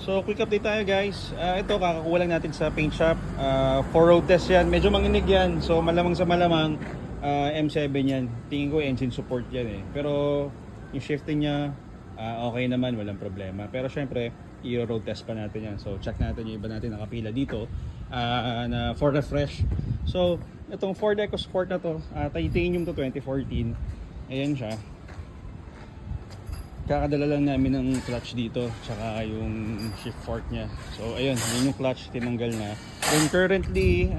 So quick update tayo guys. Ito kakakuha lang natin sa paint shop. For road test yan. Medyo manginig yan. So malamang sa malamang M7 yan. Tingin ko engine support yan eh. Pero yung shifting niya okay naman, walang problema. Pero syempre i-road test pa natin yan. So check natin yung iba natin nakapila dito na for refresh. So itong Ford EcoSport na to, titanium to 2014. Ayan siya. Kakadala lang namin ng clutch dito, tsaka yung shift fork niya. So ayun, yun yung clutch tinanggal na. And currently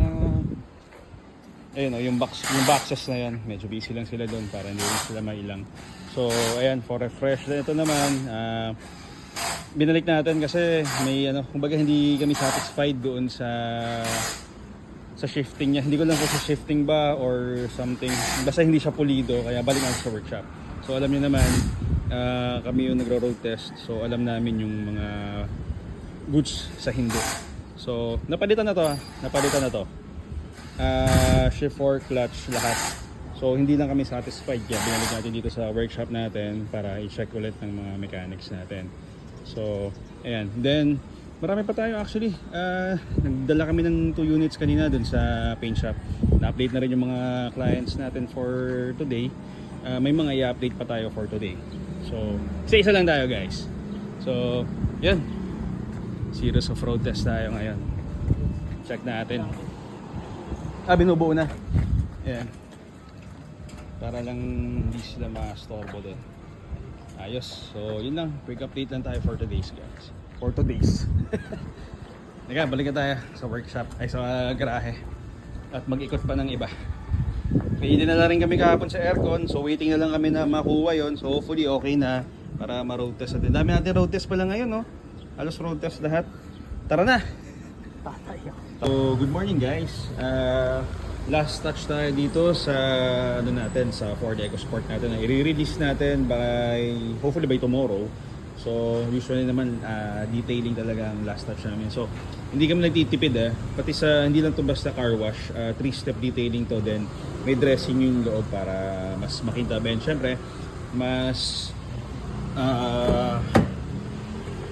ayun yung boxes na yan, medyo busy lang sila doon para hindi sila mailang. So ayan, for refresh na ito naman, binalik natin kasi may kumbaga hindi kami satisfied doon sa shifting niya. Hindi ko lang kung sa shifting ba or something, basta hindi siya pulido, kaya balik natin sa workshop. So alam niyo naman, kami yung nagro-road test, so alam namin yung mga goods sa hindi. So napalitan na to, shift fork, clutch, lahat. So hindi lang kami satisfied, kaya binalik natin dito sa workshop natin para i-check ulit ng mga mechanics natin. So ayan, then marami pa tayo actually. Nagdala kami ng 2 units kanina dun sa paint shop. Na-update na rin yung mga clients natin for today. May mga i-update pa tayo for today. So, isa lang tayo guys. So, yun. Series of road test tayo ngayon. Check natin. Binubuo na. Ayan. Para lang hindi sila ma-storbo doon. Ayos. So, yun lang. Quick update lang tayo for today's guys. For today's. Teka, balikan tayo sa workshop. Ay, sa garahe. At mag-ikot pa ng iba. May dinala rin kami kahapon sa aircon, so waiting na lang kami na makuha yon. So hopefully okay na para ma-road test natin. Dami natin road test pala ngayon, no? Halos road test lahat. Tara na! So good morning guys. Last touch tayo dito sa sa Ford EcoSport natin na i-release natin hopefully by tomorrow. So usually naman detailing talaga ang last touch namin. So hindi kami nagtitipid pati sa hindi lang to basta car wash, 3-step detailing to, then may dressing yung loob para mas makintab, and syempre mas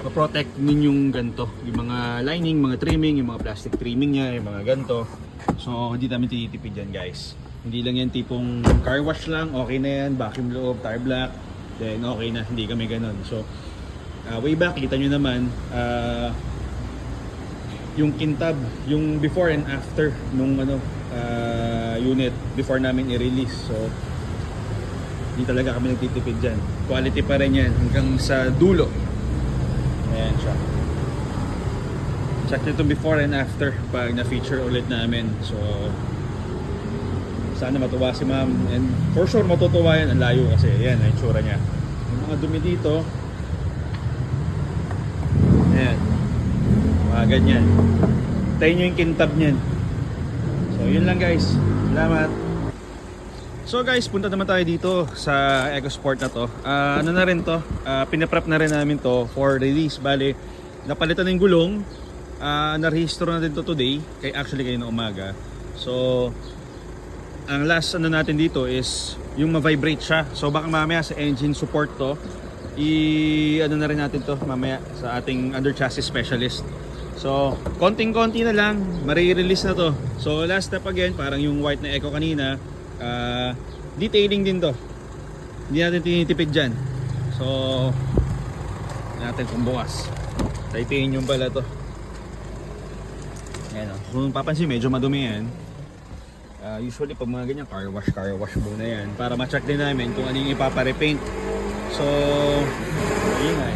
ma-protect ninyong ganto, yung mga lining, mga trimming, yung mga plastic trimming niya, yung mga ganto. So hindi namin titipid yan guys. Hindi lang yan tipong car wash lang, okay na yan, vacuum loob, tire black, then okay na, hindi kami ganon. So way back, kita nyo naman yung kintab, yung before and after nung unit before namin i-release. So hindi talaga kami nagtitipid dyan, quality pa rin yan hanggang sa dulo. Ayan siya, check nyo before and after pag na-feature ulit namin. So sana matuwa si ma'am, and for sure matutuwa yan. Ang layo kasi, yan ang itsura nya, yung mga dumi dito. Ayan, mga ganyan. Tayo nyo yung kintab nyan. So yun lang guys, salamat. So guys, punta naman tayo dito sa EcoSport na to. Ano na rin to, pinaprep na rin namin to for release. Bale, napalitan na yung gulong, narehistro na din to today, actually kayo na umaga. So ang last natin dito is yung ma-vibrate siya. So baka mamaya sa engine support to, na rin natin to mamaya sa ating under chassis specialist. So konting-konti na lang, mare-release na to. So last step again, parang yung white na Eco kanina, detailing din to. Hindi natin tinitipid dyan. So natin kung bukas, titanium pala to. Ayan, kung papansin medyo madumi yan. Usually pag mga ganyan, car wash muna yan para ma-check din namin kung ano yung ipapa-repaint. So ayun nga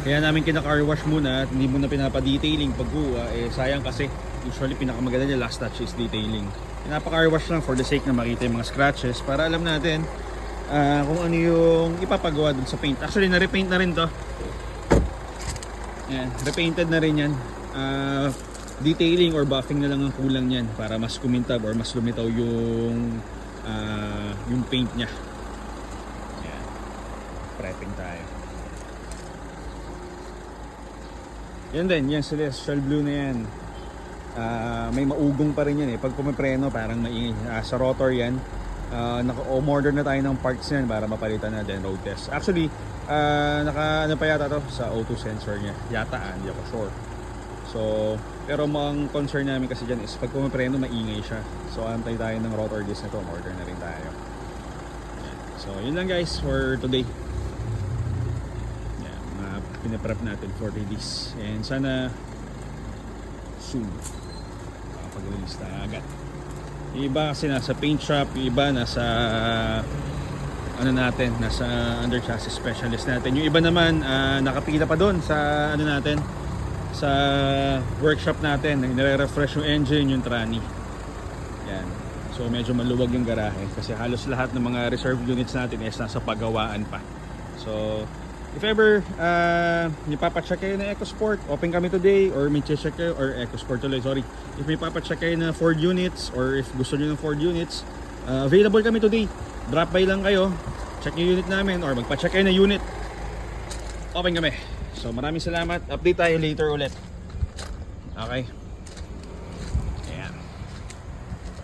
kaya namin kina-car wash muna at hindi muna pinapa-detailing pagkuha. Sayang kasi usually pinakamaganda niya last touch is detailing. Pinapa-car wash lang for the sake na makita yung mga scratches para alam natin kung ano yung ipapagawa dun sa paint. Actually na-repaint na rin to. Yan, repainted na rin yan. Detailing or buffing na lang ang kulang niyan para mas kumintab or mas lumitaw yung paint niya. Yan, prepping tayo. Yan din, yung celestial blue na yan, may maugong pa rin yan pag pumipreno parang maingay. Sa rotor yan, naka-order na tayo ng parts yan para mapalitan na din road test. Actually naka ano pa yata to sa O2 sensor niya. Yata hindi ako sure. So, pero ang concern namin kasi dyan is pag pumapreno maingay siya. So, antay tayo ng rotor disc na to. Order na rin tayo. Yan. So, yun lang guys for today. Yan, mga pinaprep natin for release. And sana soon makapag-release na agad. Yung iba kasi nasa paint shop, yung iba nasa ano natin, nasa under chassis specialist natin. Yung iba naman nakapila pa doon sa ano natin, sa workshop natin, nire-refresh yung engine, yung tranny. Yan. So medyo maluwag yung garahe kasi halos lahat ng mga reserve units natin is nasa pagawaan pa. So if ever ipapacheck kayo na EcoSport, open kami today, or may check kayo, or EcoSport tuloy, sorry. If may papacheck kayo na Ford units, or if gusto nyo ng Ford units, available kami today. Drop by lang kayo, check yung unit namin, or magpa-check kayo na unit. Open kami. So maraming salamat. Update tayo later ulit. Okay.